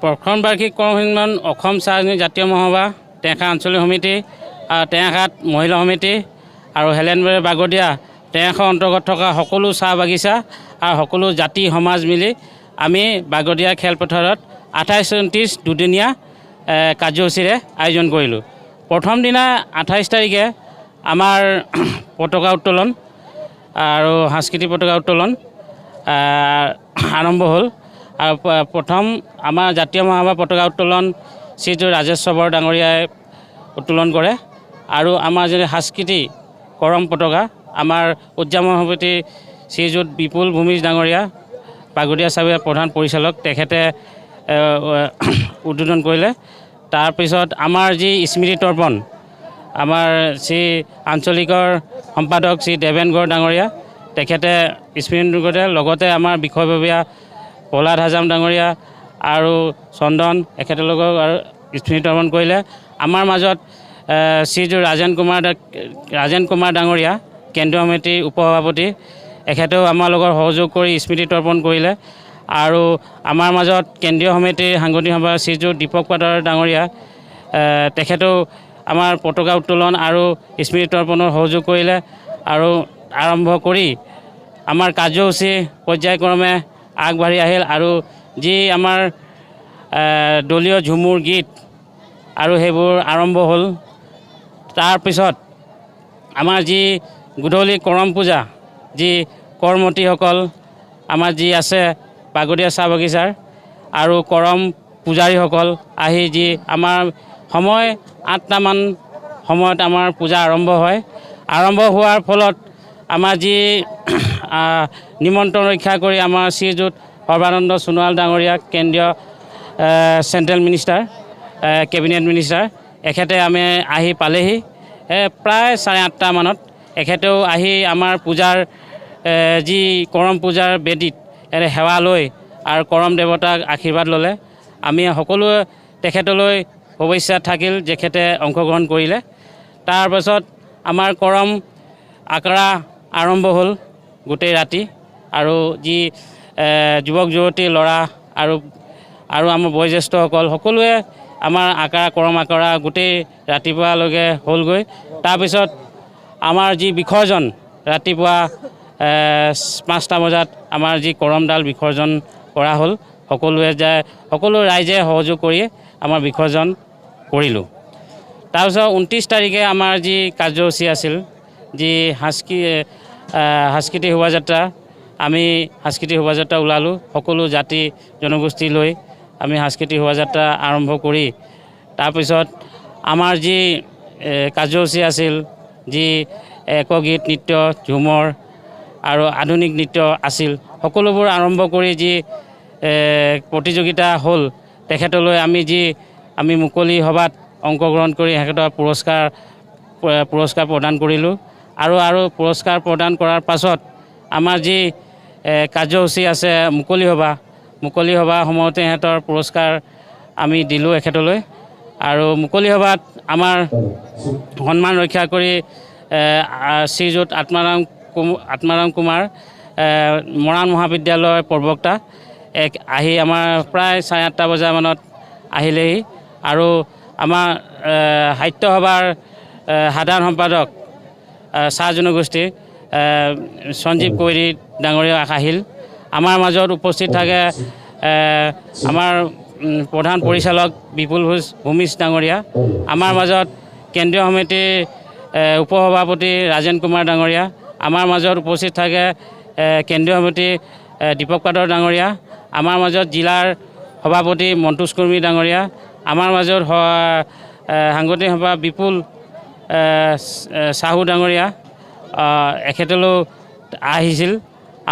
প্ৰথম বাৰ্ষিক কৰ্ম সন্মিলন অসম চাহ ৰাজনৈতিক জাতীয় মহাসভা, টেঙাখাত আঞ্চলিক সমিতি, টেঙাখাত মহিলা সমিতি আৰু হেলেনবাৰী বাগদিয়া টেঙাখাৰ অন্তৰ্গত থকা সকলো চাহ বাগিচা আৰু সকলো জাতি সমাজ মিলি আমি বাগদিয়া খেলপথাৰত 28-29 দুদিনীয়া কাৰ্যসূচীৰে আয়োজন কৰিলোঁ। প্ৰথম দিনা 28 তাৰিখে আমাৰ পতাকা উত্তোলন আৰু সাংস্কৃতিক পতাকা উত্তোলন আৰম্ভ হ'ল। আৰু প্ৰথম আমাৰ জাতীয় মহাসভা পতাকা উত্তোলন শ্ৰীযুত ৰাজেশ চবৰ ডাঙৰীয়াই উত্তোলন কৰে আৰু আমাৰ যদি সাংস্কৃতিক কৰম পতাকা আমাৰ উদযাপন সমিতি শ্ৰীযুত বিপুল ভূমিজ ডাঙৰীয়া বাগদিয়া চাহৰ প্ৰধান পৰিচালক তেখেতে উদ্বোধন কৰিলে। তাৰপিছত আমাৰ যি স্মৃতি তৰ্পণ আমাৰ শ্ৰী আঞ্চলিকৰ সম্পাদক শ্ৰী দেৱেনগড় ডাঙৰীয়া তেখেতে স্মৃতি কৰে, লগতে আমাৰ বিষয়ববীয়া প্ৰহ্লাদ হাজাম ডাঙৰীয়া আৰু চন্দন এখেতলোকক আৰু স্মৃতি তৰ্পণ কৰিলে। আমাৰ মাজত শ্ৰীযুত ৰাজেন কুমাৰ ডাঙৰীয়া কেন্দ্ৰীয় সমিতিৰ উপসভাপতি এখেতেও আমাৰ লগত সহযোগ কৰি স্মৃতি তৰ্পণ কৰিলে। আৰু আমাৰ মাজত কেন্দ্ৰীয় সমিতিৰ সাংগঠনিক সম্পাদক শ্ৰীযুত দীপক পাটৰ ডাঙৰীয়া তেখেতেও আমাৰ পতাকা উত্তোলন আৰু স্মৃতি তৰ্পণত সহযোগ কৰিলে। আৰু আৰম্ভ কৰি আমাৰ কাৰ্যসূচী পৰ্যায়ক্ৰমে আগবাঢ়ি আহিল আৰু যি আমাৰ দলীয় ঝুমুৰ গীত আৰু সেইবোৰ আৰম্ভ হ'ল। তাৰপিছত আমাৰ যি গধূলি কৰম পূজা, যি কৰ্মতীসকল আমাৰ যি আছে বাগদিয়া চাহ বাগিচাৰ আৰু কৰম পূজাৰীসকল আহি যি আমাৰ সময় 8টামান সময়ত আমাৰ পূজা আৰম্ভ হয়। আৰম্ভ হোৱাৰ ফলত আমাৰ যি নিমন্ত্ৰণ ৰক্ষা কৰি আমাৰ শ্ৰীযুত সৰ্বানন্দ সোণোৱাল ডাঙৰীয়া কেন্দ্ৰীয় চেণ্ট্ৰেল মিনিষ্টাৰ কেবিনেট মিনিষ্টাৰ এখেতে আমি আহি পালেহি প্ৰায় 8:30 মানত। এখেতেও আহি আমাৰ পূজাৰ যি কৰম পূজাৰ বেদীত সেৱা লৈ আৰু কৰম দেৱতাক আশীৰ্বাদ ল'লে। আমি সকলোৱে তেখেতলৈ শুভেচ্ছা থাকিল যেখেতে অংশগ্ৰহণ কৰিলে। তাৰপাছত আমাৰ কৰম আখৰা আৰম্ভ হ'ল গোটেই ৰাতি আৰু যি যুৱক যুৱতী ল'ৰা আৰু আমাৰ বয়োজ্যেষ্ঠসকল সকলোৱে আমাৰ কৰম আখৰা গোটেই ৰাতিপুৱালৈকে হ'লগৈ। তাৰপিছত আমাৰ যি বিসৰ্জন ৰাতিপুৱা 5টা বজাত আমাৰ যি কৰমডাল বিসৰ্জন কৰা হ'ল। সকলো ৰাইজে সহযোগ কৰি আমাৰ বিসৰ্জন কৰিলোঁ। তাৰপিছত 29 তাৰিখে আমাৰ যি কাৰ্যসূচী আছিল, যি সাংস্কৃতিক শোভাযাত্ৰা, আমি সাংস্কৃতিক শোভাযাত্ৰা ওলালোঁ। সকলো জাতি জনগোষ্ঠী লৈ আমি সাংস্কৃতিক শোভাযাত্ৰা আৰম্ভ কৰি তাৰপিছত আমাৰ যি কাৰ্যসূচী আছিল, যি একগীত নৃত্য, ঝুমৰ আৰু আধুনিক নৃত্য আছিল, সকলোবোৰ আৰম্ভ কৰি যি প্ৰতিযোগিতা হ'ল তেখেতলৈ আমি মুকলি সভাত অংশগ্ৰহণ কৰি তেখেতৰ পুৰস্কাৰ প্ৰদান কৰিলোঁ। আৰু পুৰস্কাৰ প্ৰদান কৰাৰ পাছত আমাৰ যি কাৰ্যসূচী আছে মুকলি সভা সময়তে সিহঁতৰ পুৰস্কাৰ আমি দিলোঁ এখেতলৈ। আৰু মুকলি সভাত আমাৰ সন্মান ৰক্ষা কৰি শ্ৰীযুত আত্মাৰাম কুমাৰ মৰাণ মহাবিদ্যালয়ৰ প্ৰবক্তা আহি আমাৰ প্ৰায় 8:30 বজামানত আহিলেহি। আৰু আমাৰ সাহিত্য সভাৰ সাধাৰণ সম্পাদক চাহ জনগোষ্ঠীৰ সঞ্জীৱ কৈৰী ডাঙৰীয়া আহিল। আমাৰ মাজত উপস্থিত থাকে আমাৰ প্ৰধান পৰিচালক বিপুল ভূমিজ ডাঙৰীয়া, আমাৰ মাজত কেন্দ্ৰীয় সমিতিৰ উপসভাপতি ৰাজেন কুমাৰ ডাঙৰীয়া, আমাৰ মাজত উপস্থিত থাকে কেন্দ্ৰীয় সমিতিৰ দীপক পাটৰ ডাঙৰীয়া, আমাৰ মাজত জিলাৰ সভাপতি মন্তুষ কৰ্মী ডাঙৰীয়া, আমাৰ মাজত সাংগঠনিক সভা বিপুল চাহু ডাঙৰীয়া এখেতলৈও আহিছিল।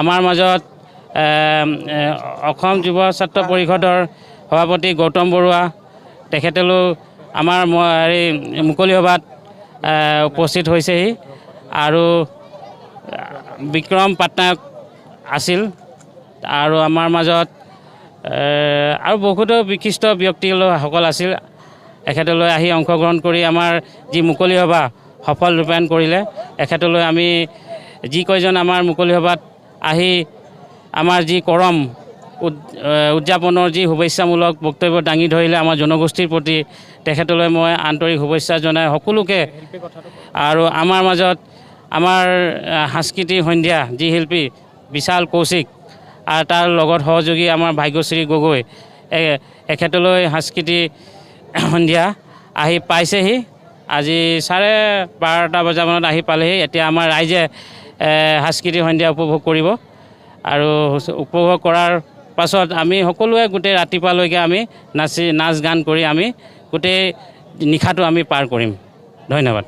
আমাৰ মাজত অসম যুৱ ছাত্ৰ পৰিষদৰ সভাপতি গৌতম বৰুৱা তেখেতলৈও আমাৰ মুকলি সভাত উপস্থিত হৈছেহি। আৰু বিক্ৰম পাটনায়ক আছিল। আৰু আমাৰ মাজত আৰু বহুতো বিশিষ্ট ব্যক্তিসকল আছিল। এখেতলৈ আহি অংশগ্ৰহণ কৰি আমাৰ যি মুকলি সভা সফল ৰূপায়ণ কৰিলে। এখেতলৈ আমি যিকেইজন আমাৰ মুকলি সভাত আহি আমাৰ যি কৰম উদযাপনৰ যি শুভেচ্ছামূলক বক্তব্য দাঙি ধৰিলে আমাৰ জনগোষ্ঠীৰ প্ৰতি তেখেতলৈ মই আন্তৰিক শুভেচ্ছা জনাই সকলোকে আৰু আমাৰ মাজত আমাৰ সাংস্কৃতিক সন্ধিয়া যি শিল্পী বিশাল কৌশিক আৰু তাৰ লগত সহযোগী আমাৰ ভাগ্যশ্ৰী গগৈ এখেতলৈ সাংস্কৃতিক সন্ধিয়া আহি পাইছেহি আজি 12:30 বজামানত আহি পালেহি এতিয়া আমাৰ ৰাইজে সাংস্কৃতিক সন্ধিয়া উপভোগ কৰিব আৰু উপভোগ কৰাৰ পাছত আমি সকলোৱে গোটেই ৰাতিপুৱালৈকে আমি নাচ গান কৰি আমি গোটেই নিশাটো আমি পাৰ কৰিম ধন্যবাদ